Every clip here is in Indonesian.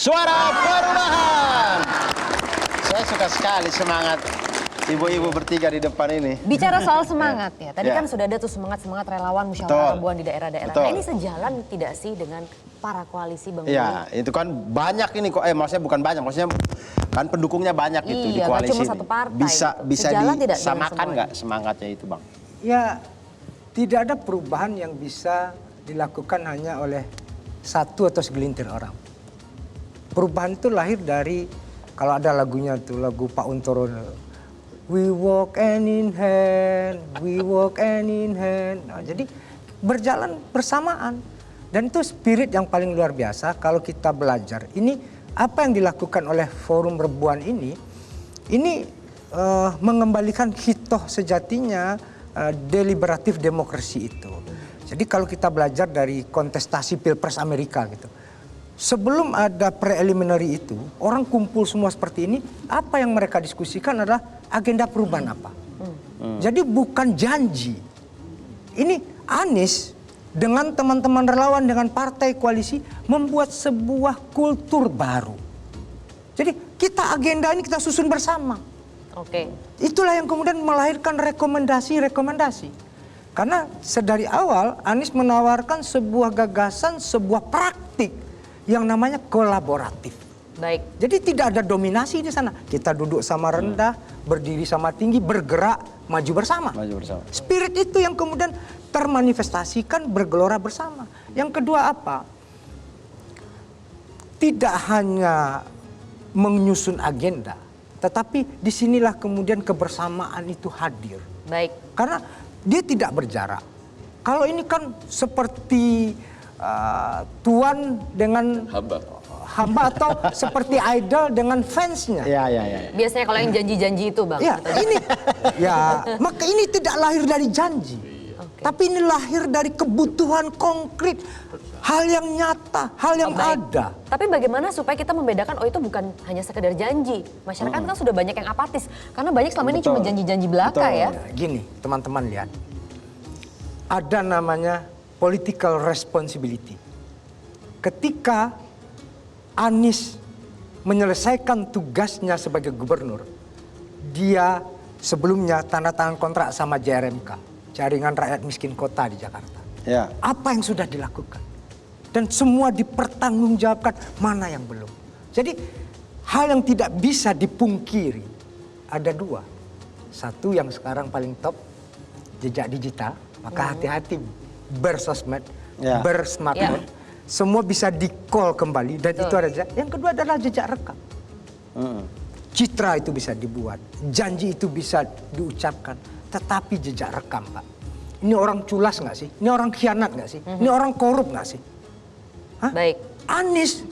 Suara Perubahan. Saya suka sekali semangat ibu-ibu bertiga di depan ini. Bicara soal semangat ya, tadi kan sudah ada tuh semangat-semangat relawan musyawarah perempuan di daerah-daerah. Nah, ini sejalan tidak sih dengan para koalisi Bang Willy? Ya, itu kan banyak ini kok. Maksudnya bukan banyak, maksudnya kan pendukungnya banyak itu di koalisi. Cuma satu partai. Bisa sejalan disamakan nggak semangatnya itu, Bang? Ya, tidak ada perubahan yang bisa dilakukan hanya oleh satu atau segelintir orang. Perubahan itu lahir dari, kalau ada lagunya tuh, lagu Pak Untoro. We walk hand in hand, we walk hand in hand. Nah, jadi berjalan bersamaan. Dan itu spirit yang paling luar biasa kalau kita belajar. Ini apa yang dilakukan oleh Forum Rebuan ini mengembalikan hitoh sejatinya deliberatif demokrasi itu. Jadi kalau kita belajar dari kontestasi Pilpres Amerika gitu. Sebelum ada preliminary itu, orang kumpul semua seperti ini, apa yang mereka diskusikan adalah agenda perubahan apa. Jadi bukan janji. Ini Anies dengan teman-teman relawan, dengan partai koalisi, membuat sebuah kultur baru. Jadi kita agenda ini kita susun bersama. Oke. Itulah yang kemudian melahirkan rekomendasi-rekomendasi. Karena sedari awal Anies menawarkan sebuah gagasan, sebuah praktik yang namanya kolaboratif. Baik. Jadi tidak ada dominasi di sana. Kita duduk sama rendah, berdiri sama tinggi, bergerak, maju bersama. Maju bersama. Spirit itu yang kemudian termanifestasikan bergelora bersama. Yang kedua apa? Tidak hanya menyusun agenda, tetapi disinilah kemudian kebersamaan itu hadir. Baik. Karena dia tidak berjarak. Kalau ini kan seperti tuan dengan hamba atau seperti idol dengan fansnya. Ya. Biasanya kalau yang janji-janji itu Bang. Ya, maka ini tidak lahir dari janji. Tapi ini lahir dari kebutuhan konkret, hal yang nyata, hal yang ada. Tapi bagaimana supaya kita membedakan, oh itu bukan hanya sekedar janji. Masyarakat kan sudah banyak yang apatis. Karena banyak selama ini cuma janji-janji belaka ya. Gini, teman-teman lihat. Ada namanya political responsibility. Ketika Anies menyelesaikan tugasnya sebagai gubernur, dia sebelumnya tanda tangan kontrak sama JRMK. Jaringan Rakyat Miskin Kota di Jakarta. Ya. Apa yang sudah dilakukan? Dan semua dipertanggungjawabkan, mana yang belum. Jadi hal yang tidak bisa dipungkiri ada dua. Satu yang sekarang paling top, jejak digital. Maka hati-hati bersosmed, bersmartphone. Semua bisa di-call kembali dan itu ada jejak. Yang kedua adalah jejak rekam. Citra itu bisa dibuat, janji itu bisa diucapkan. Tetapi jejak rekam, Pak. Ini orang culas nggak sih? Ini orang khianat nggak sih? Ini orang korup nggak sih? Hah? Baik. Anies,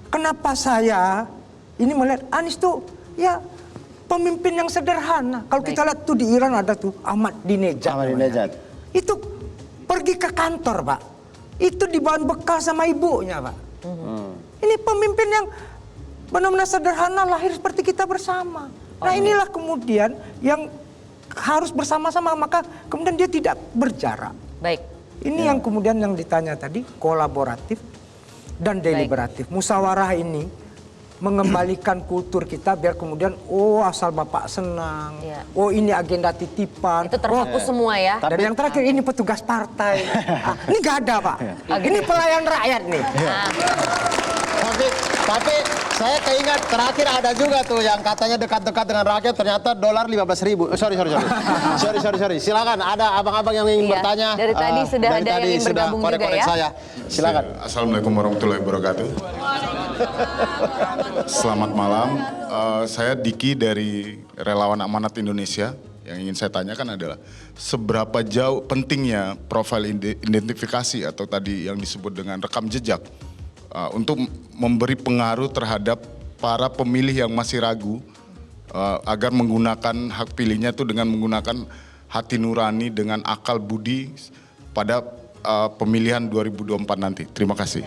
kenapa saya ini melihat Anies tuh ya pemimpin yang sederhana. Kalau kita lihat tuh di Iran ada tuh Ahmadinejad. Itu pergi ke kantor, Pak. Itu dibawa bekal sama ibunya, Pak. Ini pemimpin yang benar-benar sederhana, lahir seperti kita bersama. Nah inilah kemudian yang harus bersama-sama, maka kemudian dia tidak berjarak. Baik. Ini yang kemudian yang ditanya tadi, kolaboratif dan deliberatif. Musyawarah ini mengembalikan kultur kita biar kemudian asal Bapak senang. Oh ini agenda titipan. Itu terfokus semua ya. Dan yang terakhir ini petugas partai. Ini gak ada, Pak. Ini pelayan rakyat nih. Tapi saya keingat terakhir ada juga tuh yang katanya dekat-dekat dengan rakyat, ternyata dolar 15.000. Sorry. Silakan, ada abang-abang yang ingin bertanya. Dari tadi sudah ada yang ingin bergabung juga ya. Saya. Silakan. Assalamualaikum warahmatullahi wabarakatuh. Selamat malam. Saya Diki dari Relawan Amanat Indonesia. Yang ingin saya tanyakan adalah seberapa jauh pentingnya profil identifikasi atau tadi yang disebut dengan rekam jejak untuk memberi pengaruh terhadap para pemilih yang masih ragu agar menggunakan hak pilihnya itu dengan menggunakan hati nurani dengan akal budi pada pemilihan 2024 nanti. Terima kasih.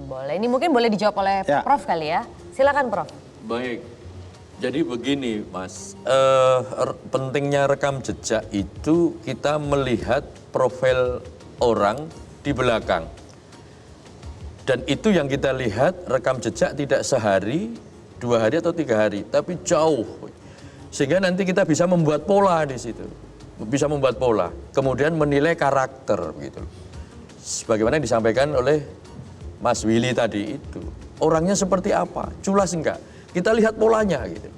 Boleh, ini mungkin boleh dijawab oleh Prof kali ya. Silakan Prof. Baik, jadi begini Mas, pentingnya rekam jejak itu kita melihat profil orang di belakang. Dan itu yang kita lihat rekam jejak tidak sehari, 2 hari atau 3 hari, tapi jauh. Sehingga nanti kita bisa membuat pola di situ. Bisa membuat pola. Kemudian menilai karakter gitu. Sebagaimana yang disampaikan oleh Mas Willy tadi itu. Orangnya seperti apa? Culas enggak? Kita lihat polanya gitu.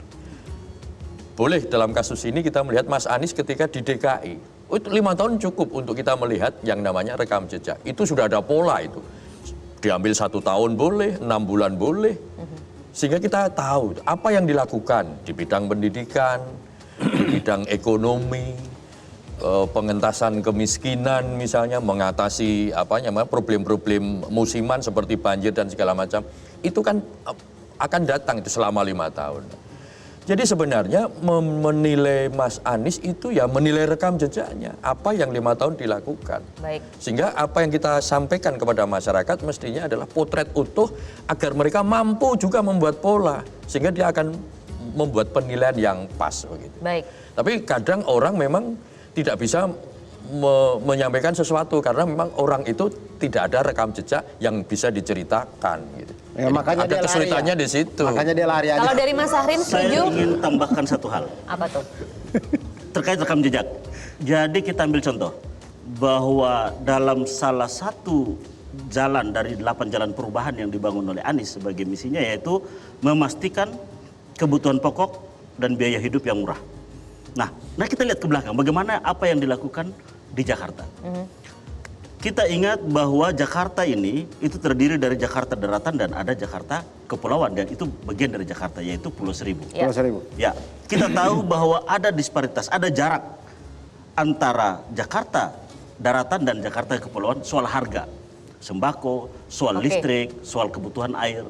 Boleh dalam kasus ini kita melihat Mas Anies ketika di DKI. Itu 5 tahun cukup untuk kita melihat yang namanya rekam jejak. Itu sudah ada pola itu. Diambil 1 tahun boleh, 6 bulan boleh. Sehingga kita tahu apa yang dilakukan di bidang pendidikan, di bidang ekonomi, pengentasan kemiskinan misalnya, mengatasi problem-problem musiman seperti banjir dan segala macam. Itu kan akan datang itu selama 5 tahun. Jadi sebenarnya menilai Mas Anies itu ya menilai rekam jejaknya, apa yang 5 tahun dilakukan. Baik. Sehingga apa yang kita sampaikan kepada masyarakat mestinya adalah potret utuh agar mereka mampu juga membuat pola. Sehingga dia akan membuat penilaian yang pas begitu. Baik. Tapi kadang orang memang tidak bisa menyampaikan sesuatu karena memang orang itu tidak ada rekam jejak yang bisa diceritakan gitu. Ya, makanya ada dia kesulitannya lari, di situ. Makanya dia lari aja. Kalau dari Mas Sahrin Saya setuju? ingin tambahkan satu hal Apa tuh? terkait rekam jejak. Jadi kita ambil contoh bahwa dalam salah satu jalan dari 8 jalan perubahan yang dibangun oleh Anies sebagai misinya yaitu memastikan kebutuhan pokok dan biaya hidup yang murah. Nah kita lihat ke belakang bagaimana apa yang dilakukan di Jakarta. Kita ingat bahwa Jakarta ini itu terdiri dari Jakarta Daratan dan ada Jakarta Kepulauan dan itu bagian dari Jakarta yaitu Pulau Seribu. Ya. Ya, kita tahu bahwa ada disparitas, ada jarak antara Jakarta Daratan dan Jakarta Kepulauan soal harga, sembako, soal listrik, soal kebutuhan air.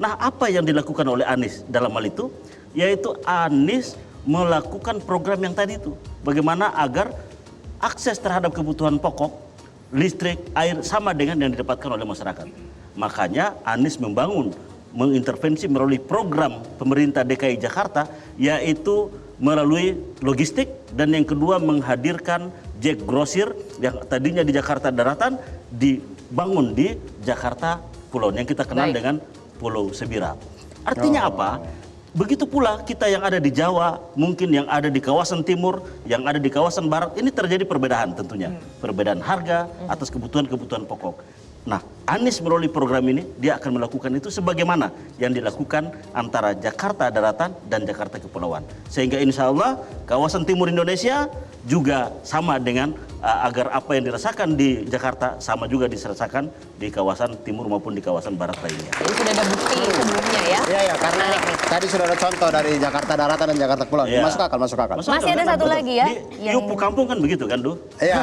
Nah, apa yang dilakukan oleh Anies dalam hal itu? Yaitu Anies melakukan program yang tadi itu. Bagaimana agar akses terhadap kebutuhan pokok, listrik, air sama dengan yang didapatkan oleh masyarakat. Makanya Anies mengintervensi melalui program pemerintah DKI Jakarta yaitu melalui logistik dan yang kedua menghadirkan Jack Grosir yang tadinya di Jakarta Daratan dibangun di Jakarta Pulau yang kita kenal dengan Pulau Sebira. Artinya apa? Begitu pula kita yang ada di Jawa, mungkin yang ada di kawasan timur, yang ada di kawasan barat, ini terjadi perbedaan tentunya. Perbedaan harga atas kebutuhan-kebutuhan pokok. Nah, Anies melalui program ini, dia akan melakukan itu sebagaimana yang dilakukan antara Jakarta Daratan dan Jakarta Kepulauan. Sehingga insya Allah kawasan timur Indonesia juga sama dengan agar apa yang dirasakan di Jakarta sama juga dirasakan di kawasan timur maupun di kawasan barat lainnya. Jadi sudah ada bukti sebelumnya ya? Iya, karena tadi sudah ada contoh dari Jakarta Daratan dan Jakarta Kepulauan. Ya. Masuk akal. Masih ada satu lagi ya? Di Yupu Kampung kan begitu kan, Du? Iya.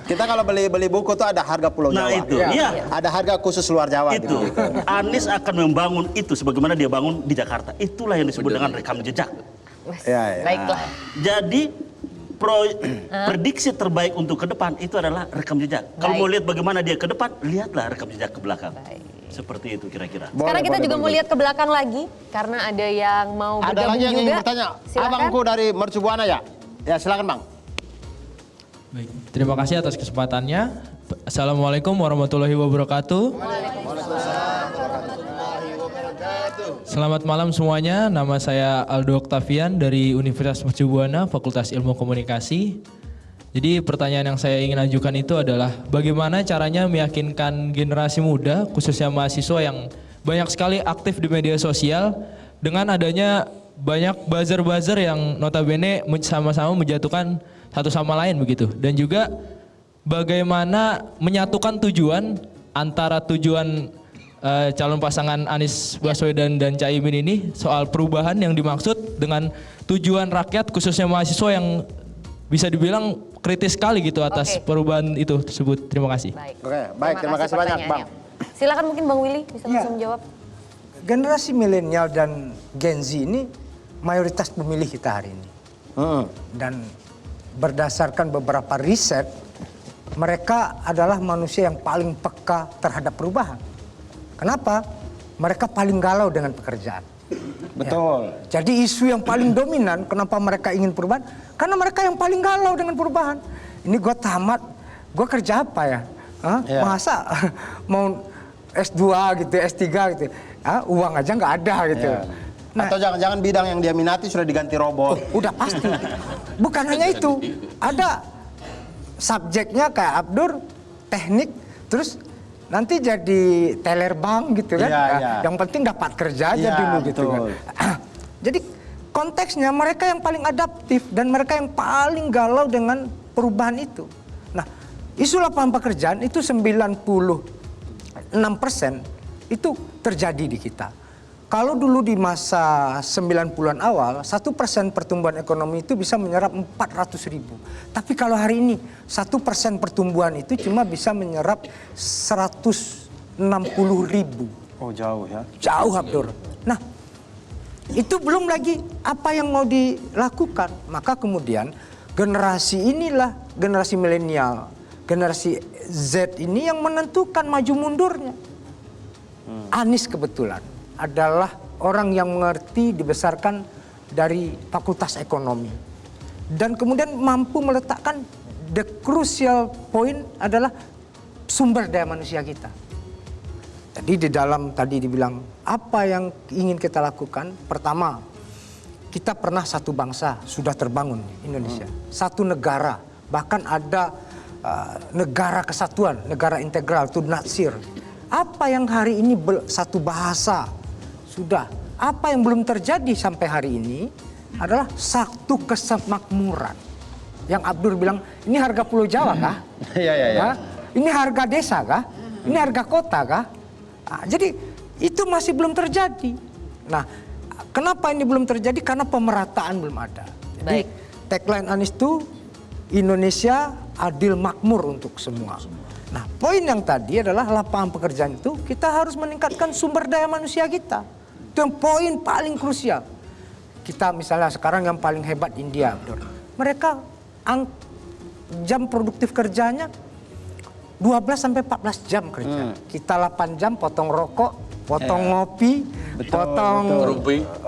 Kita kalau beli buku tuh ada harga Pulau Jawa. Nah itu, iya. Ada harga khusus luar Jawa. Itu. Gitu. Anies akan membangun itu sebagaimana dia bangun di Jakarta. Itulah yang disebut dengan rekam jejak. Iya. Baiklah. Jadi prediksi terbaik untuk ke depan itu adalah rekam jejak. Kalau mau lihat bagaimana dia ke depan, lihatlah rekam jejak ke belakang. Seperti itu kira-kira. Sekarang kita juga mau lihat ke belakang lagi karena ada yang mau Ada bergabung lagi yang juga. ingin bertanya. Silakan. Abangku dari Mercu Buana ya? Ya silakan Bang. Baik, terima kasih atas kesempatannya. Assalamualaikum warahmatullahi wabarakatuh. Selamat malam semuanya, nama saya Aldo Octavian dari Universitas Mercu Buana, Fakultas Ilmu Komunikasi. Jadi pertanyaan yang saya ingin ajukan itu adalah bagaimana caranya meyakinkan generasi muda, khususnya mahasiswa yang banyak sekali aktif di media sosial dengan adanya banyak buzzer-buzzer yang notabene sama-sama menjatuhkan satu sama lain begitu. Dan juga bagaimana menyatukan tujuan antara tujuan calon pasangan Anies Baswedan dan Caimin ini soal perubahan yang dimaksud dengan tujuan rakyat khususnya mahasiswa yang bisa dibilang kritis sekali gitu atas perubahan itu tersebut. Terima kasih. Baik, terima kasih banyak Bang. Silakan mungkin Bang Willy bisa langsung menjawab. Generasi milenial dan Gen Z ini mayoritas pemilih kita hari ini. Dan berdasarkan beberapa riset, mereka adalah manusia yang paling peka terhadap perubahan. Kenapa? Mereka paling galau dengan pekerjaan. Betul. Ya. Jadi isu yang paling dominan, kenapa mereka ingin perubahan? Karena mereka yang paling galau dengan perubahan. Ini gue tamat, gue kerja apa ya? Masa mau S2 gitu, S3 gitu. Uang aja nggak ada gitu. Ya. Nah, Atau jangan-jangan bidang yang dia minati sudah diganti robot. udah pasti. Bukan hanya itu, ada subjeknya kayak Abdur, teknik, terus nanti jadi teller bank gitu kan. Iya, Nah, iya. yang penting dapat kerja aja Iya, dulu gitu kan. betul. Jadi konteksnya mereka yang paling adaptif dan mereka yang paling galau dengan perubahan itu. Nah, isu lapangan pekerjaan itu 96% itu terjadi di kita. Kalau dulu di masa 90-an awal, 1% pertumbuhan ekonomi itu bisa menyerap 400.000. Tapi kalau hari ini, 1% pertumbuhan itu cuma bisa menyerap 160.000. Oh jauh ya. Jauh, Abdur. Nah, itu belum lagi apa yang mau dilakukan. Maka kemudian generasi inilah, generasi milenial, generasi Z ini yang menentukan maju mundurnya. Anies kebetulan adalah orang yang mengerti, dibesarkan dari Fakultas Ekonomi. Dan kemudian mampu meletakkan the crucial point adalah sumber daya manusia kita. Jadi di dalam tadi dibilang apa yang ingin kita lakukan? Pertama, kita pernah satu bangsa sudah terbangun Indonesia. Satu negara, bahkan ada negara kesatuan, negara integral, itu Natsir. Apa yang hari ini satu bahasa sudah. Apa yang belum terjadi sampai hari ini adalah satu kesemakmuran. Yang Abdur bilang, ini harga Pulau Jawa kah? Iya, iya, iya. Hah? Ini harga desa kah? Ini harga kota kah? Nah, jadi itu masih belum terjadi. Nah, kenapa ini belum terjadi? Karena pemerataan belum ada. Jadi tagline Anies itu Indonesia adil makmur untuk semua. Nah, poin yang tadi adalah lapangan pekerjaan itu kita harus meningkatkan sumber daya manusia kita. Itu yang poin paling krusial. Kita misalnya sekarang yang paling hebat India, mereka jam produktif kerjanya 12 sampai 14 jam kerja. Kita 8 jam potong rokok, potong ngopi, potong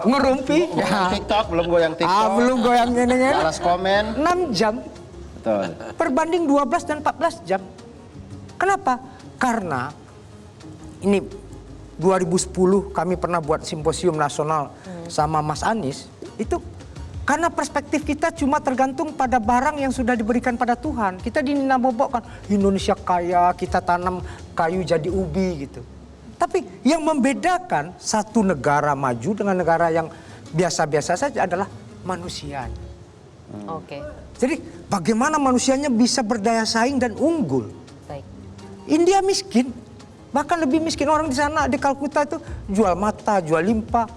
ngerumpi. Goyang TikTok, belum goyang TikTok. Belum goyang ini. Balas komen. 6 jam. Betul. Perbanding 12 dan 14 jam. Kenapa? Karena ini 2010 kami pernah buat simposium nasional sama Mas Anies. Itu karena perspektif kita cuma tergantung pada barang yang sudah diberikan pada Tuhan. Kita dinamobokkan Indonesia kaya, kita tanam kayu jadi ubi gitu. Tapi yang membedakan satu negara maju dengan negara yang biasa-biasa saja adalah manusianya. Oke. Jadi bagaimana manusianya bisa berdaya saing dan unggul. Baik. India miskin, bahkan lebih miskin orang di sana di Kalkuta itu jual mata, jual limpa,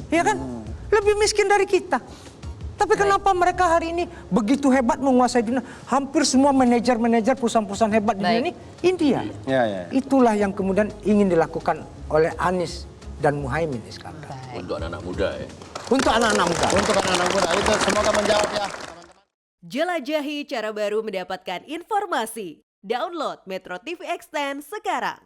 ya kan? Lebih miskin dari kita. Tapi kenapa mereka hari ini begitu hebat menguasai dunia? Hampir semua manajer-manajer perusahaan-perusahaan hebat di dunia ini India. Ya, ya. Itulah yang kemudian ingin dilakukan oleh Anies dan Muhaimin Iskandar. Untuk anak-anak muda ya. Untuk anak-anak muda. Untuk anak-anak muda itu semoga menjawab ya. Jelajahi cara baru mendapatkan informasi. Download Metro TV Extend sekarang.